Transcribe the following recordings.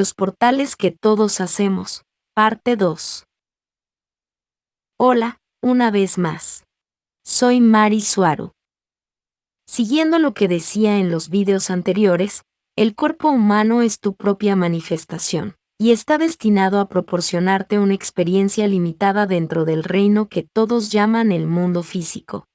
Los portales que todos hacemos, parte 2. Hola, una vez más. Soy Mari Suaru. Siguiendo lo que decía en los vídeos anteriores, el cuerpo humano es tu propia manifestación, y está destinado a proporcionarte una experiencia limitada dentro del reino que todos llaman el mundo físico.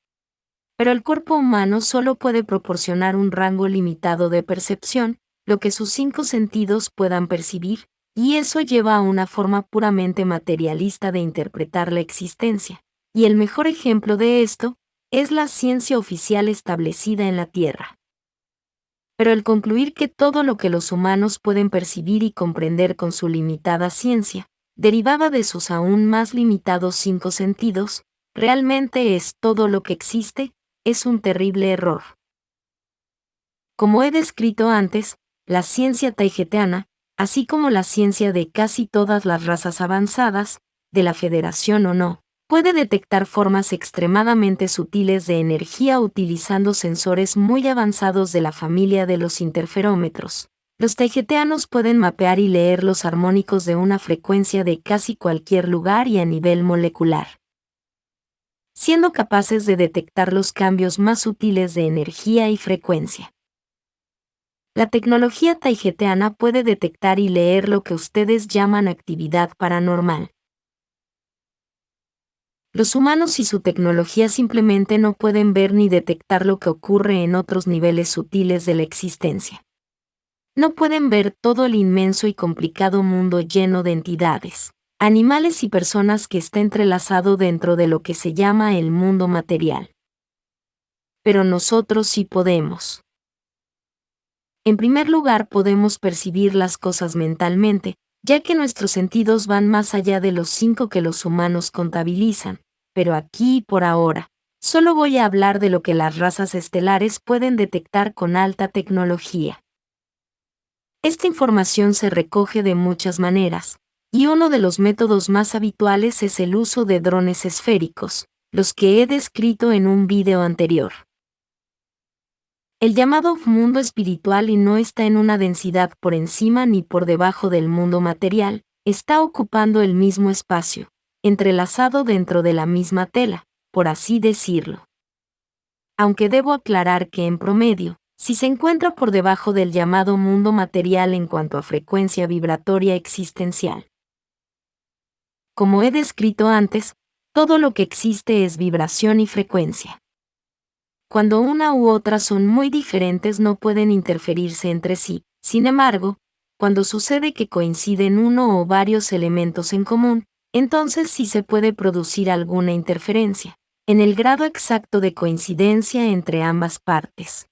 Pero el cuerpo humano solo puede proporcionar un rango limitado de percepción, lo que sus 5 sentidos puedan percibir, y eso lleva a una forma puramente materialista de interpretar la existencia. Y el mejor ejemplo de esto es la ciencia oficial establecida en la Tierra. Pero el concluir que todo lo que los humanos pueden percibir y comprender con su limitada ciencia, derivada de sus aún más limitados 5 sentidos, realmente es todo lo que existe, es un terrible error. Como he descrito antes, la ciencia taijetiana, así como la ciencia de casi todas las razas avanzadas, de la Federación o no, puede detectar formas extremadamente sutiles de energía utilizando sensores muy avanzados de la familia de los interferómetros. Los taijetianos pueden mapear y leer los armónicos de una frecuencia de casi cualquier lugar y a nivel molecular, siendo capaces de detectar los cambios más sutiles de energía y frecuencia. La tecnología taijetiana puede detectar y leer lo que ustedes llaman actividad paranormal. Los humanos y su tecnología simplemente no pueden ver ni detectar lo que ocurre en otros niveles sutiles de la existencia. No pueden ver todo el inmenso y complicado mundo lleno de entidades, animales y personas que está entrelazado dentro de lo que se llama el mundo material. Pero nosotros sí podemos. En primer lugar, podemos percibir las cosas mentalmente, ya que nuestros sentidos van más allá de los 5 que los humanos contabilizan, pero aquí y por ahora, solo voy a hablar de lo que las razas estelares pueden detectar con alta tecnología. Esta información se recoge de muchas maneras, y uno de los métodos más habituales es el uso de drones esféricos, los que he descrito en un video anterior. El llamado mundo espiritual y no está en una densidad por encima ni por debajo del mundo material, está ocupando el mismo espacio, entrelazado dentro de la misma tela, por así decirlo. Aunque debo aclarar que en promedio, si se encuentra por debajo del llamado mundo material en cuanto a frecuencia vibratoria existencial. Como he descrito antes, todo lo que existe es vibración y frecuencia. Cuando una u otra son muy diferentes no pueden interferirse entre sí. Sin embargo, cuando sucede que coinciden uno o varios elementos en común, entonces sí se puede producir alguna interferencia, en el grado exacto de coincidencia entre ambas partes.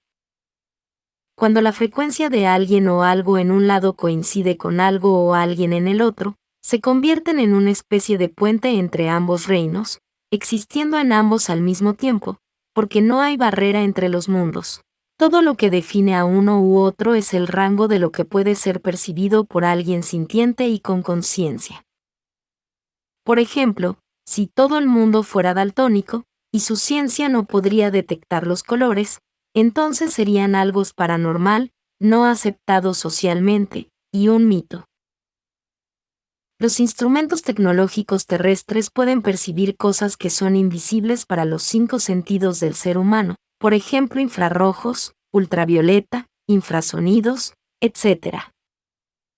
Cuando la frecuencia de alguien o algo en un lado coincide con algo o alguien en el otro, se convierten en una especie de puente entre ambos reinos, existiendo en ambos al mismo tiempo, porque no hay barrera entre los mundos. Todo lo que define a uno u otro es el rango de lo que puede ser percibido por alguien sintiente y con conciencia. Por ejemplo, si todo el mundo fuera daltónico, y su ciencia no podría detectar los colores, entonces serían algo paranormal, no aceptado socialmente, y un mito. Los instrumentos tecnológicos terrestres pueden percibir cosas que son invisibles para los 5 sentidos del ser humano, por ejemplo infrarrojos, ultravioleta, infrasonidos, etc.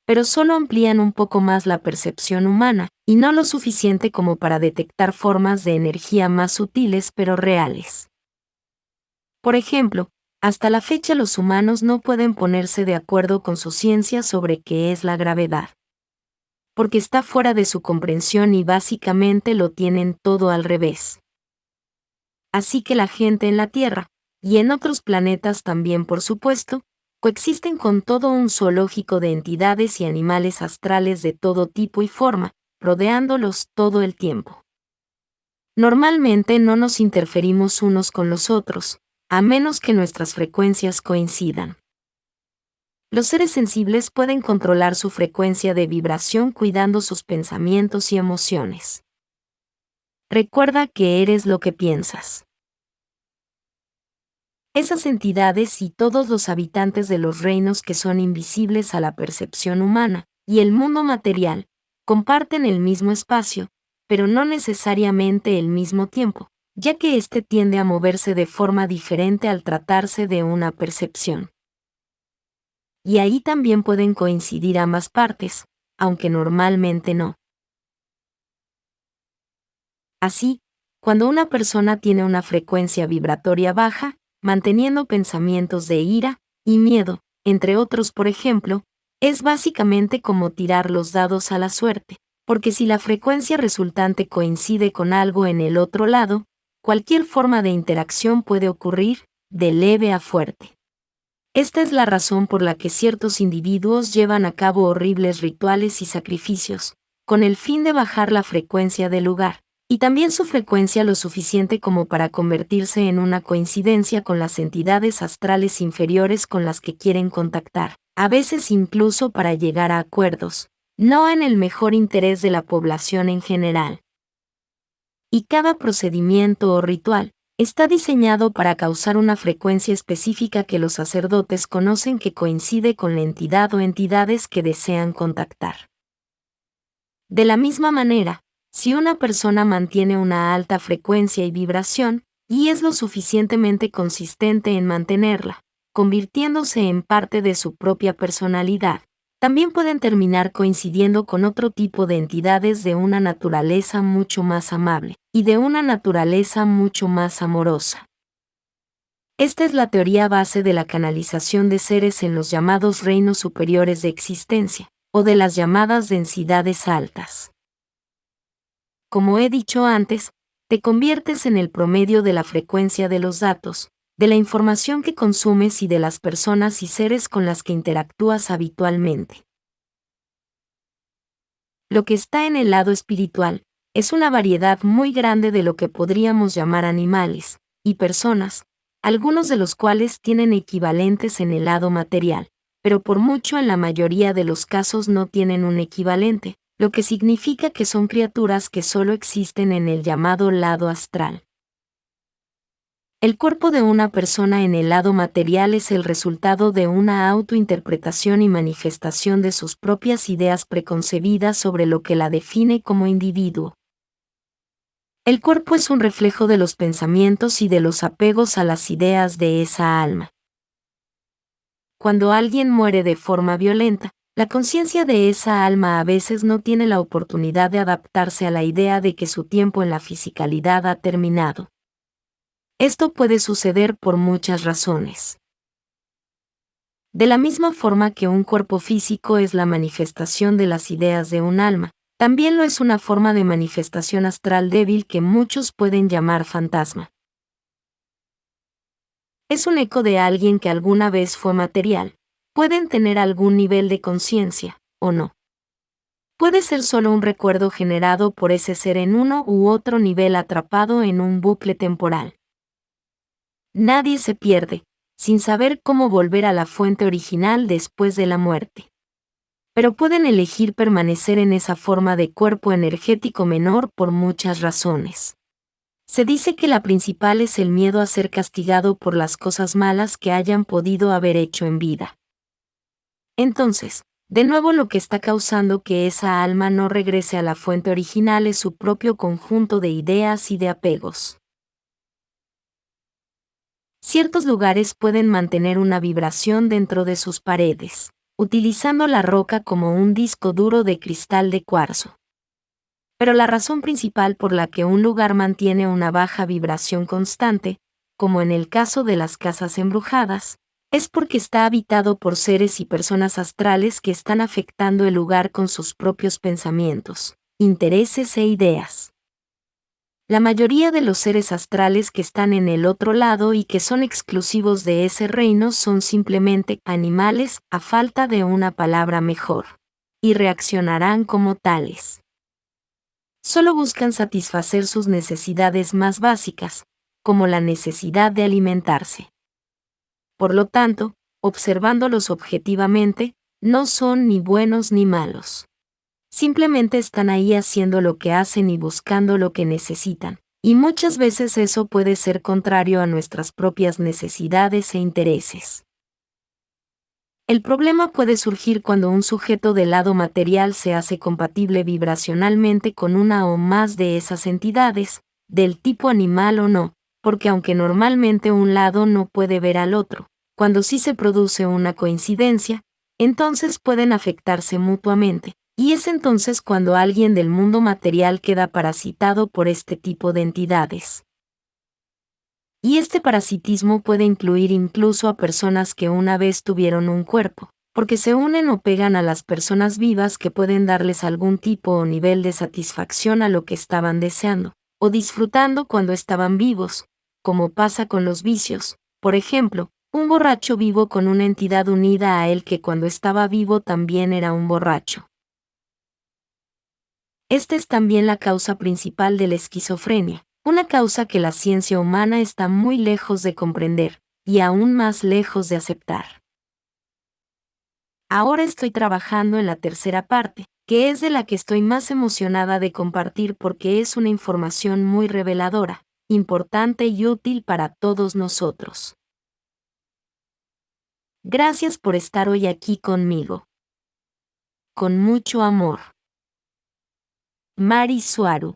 Pero solo amplían un poco más la percepción humana, y no lo suficiente como para detectar formas de energía más sutiles pero reales. Por ejemplo, hasta la fecha los humanos no pueden ponerse de acuerdo con su ciencia sobre qué es la gravedad, porque está fuera de su comprensión y básicamente lo tienen todo al revés. Así que la gente en la Tierra, y en otros planetas también por supuesto, coexisten con todo un zoológico de entidades y animales astrales de todo tipo y forma, rodeándolos todo el tiempo. Normalmente no nos interferimos unos con los otros, a menos que nuestras frecuencias coincidan. Los seres sensibles pueden controlar su frecuencia de vibración cuidando sus pensamientos y emociones. Recuerda que eres lo que piensas. Esas entidades y todos los habitantes de los reinos que son invisibles a la percepción humana, y el mundo material comparten el mismo espacio, pero no necesariamente el mismo tiempo, ya que éste tiende a moverse de forma diferente al tratarse de una percepción. Y ahí también pueden coincidir ambas partes, aunque normalmente no. Así, cuando una persona tiene una frecuencia vibratoria baja, manteniendo pensamientos de ira y miedo, entre otros por ejemplo, es básicamente como tirar los dados a la suerte, porque si la frecuencia resultante coincide con algo en el otro lado, cualquier forma de interacción puede ocurrir, de leve a fuerte. Esta es la razón por la que ciertos individuos llevan a cabo horribles rituales y sacrificios, con el fin de bajar la frecuencia del lugar, y también su frecuencia lo suficiente como para convertirse en una coincidencia con las entidades astrales inferiores con las que quieren contactar, a veces incluso para llegar a acuerdos, no en el mejor interés de la población en general. Y cada procedimiento o ritual está diseñado para causar una frecuencia específica que los sacerdotes conocen que coincide con la entidad o entidades que desean contactar. De la misma manera, si una persona mantiene una alta frecuencia y vibración, y es lo suficientemente consistente en mantenerla, convirtiéndose en parte de su propia personalidad, también pueden terminar coincidiendo con otro tipo de entidades de una naturaleza mucho más amable, y de una naturaleza mucho más amorosa. Esta es la teoría base de la canalización de seres en los llamados reinos superiores de existencia, o de las llamadas densidades altas. Como he dicho antes, te conviertes en el promedio de la frecuencia de los datos, de la información que consumes y de las personas y seres con las que interactúas habitualmente. Lo que está en el lado espiritual es una variedad muy grande de lo que podríamos llamar animales y personas, algunos de los cuales tienen equivalentes en el lado material, pero por mucho en la mayoría de los casos no tienen un equivalente, lo que significa que son criaturas que solo existen en el llamado lado astral. El cuerpo de una persona en el lado material es el resultado de una autointerpretación y manifestación de sus propias ideas preconcebidas sobre lo que la define como individuo. El cuerpo es un reflejo de los pensamientos y de los apegos a las ideas de esa alma. Cuando alguien muere de forma violenta, la conciencia de esa alma a veces no tiene la oportunidad de adaptarse a la idea de que su tiempo en la fisicalidad ha terminado. Esto puede suceder por muchas razones. De la misma forma que un cuerpo físico es la manifestación de las ideas de un alma, también lo es una forma de manifestación astral débil que muchos pueden llamar fantasma. Es un eco de alguien que alguna vez fue material. Pueden tener algún nivel de conciencia, o no. Puede ser solo un recuerdo generado por ese ser en uno u otro nivel atrapado en un bucle temporal. Nadie se pierde, sin saber cómo volver a la fuente original después de la muerte. Pero pueden elegir permanecer en esa forma de cuerpo energético menor por muchas razones. Se dice que la principal es el miedo a ser castigado por las cosas malas que hayan podido haber hecho en vida. Entonces, de nuevo lo que está causando que esa alma no regrese a la fuente original es su propio conjunto de ideas y de apegos. Ciertos lugares pueden mantener una vibración dentro de sus paredes, utilizando la roca como un disco duro de cristal de cuarzo. Pero la razón principal por la que un lugar mantiene una baja vibración constante, como en el caso de las casas embrujadas, es porque está habitado por seres y personas astrales que están afectando el lugar con sus propios pensamientos, intereses e ideas. La mayoría de los seres astrales que están en el otro lado y que son exclusivos de ese reino son simplemente animales, a falta de una palabra mejor, y reaccionarán como tales. Solo buscan satisfacer sus necesidades más básicas, como la necesidad de alimentarse. Por lo tanto, observándolos objetivamente, no son ni buenos ni malos. Simplemente están ahí haciendo lo que hacen y buscando lo que necesitan, y muchas veces eso puede ser contrario a nuestras propias necesidades e intereses. El problema puede surgir cuando un sujeto del lado material se hace compatible vibracionalmente con una o más de esas entidades, del tipo animal o no, porque aunque normalmente un lado no puede ver al otro, cuando sí se produce una coincidencia, entonces pueden afectarse mutuamente, y es entonces cuando alguien del mundo material queda parasitado por este tipo de entidades. Y este parasitismo puede incluir incluso a personas que una vez tuvieron un cuerpo, porque se unen o pegan a las personas vivas que pueden darles algún tipo o nivel de satisfacción a lo que estaban deseando, o disfrutando cuando estaban vivos, como pasa con los vicios. Por ejemplo, un borracho vivo con una entidad unida a él que cuando estaba vivo también era un borracho. Esta es también la causa principal de la esquizofrenia, una causa que la ciencia humana está muy lejos de comprender, y aún más lejos de aceptar. Ahora estoy trabajando en la tercera parte, que es de la que estoy más emocionada de compartir porque es una información muy reveladora, importante y útil para todos nosotros. Gracias por estar hoy aquí conmigo. Con mucho amor. Mari Suaru.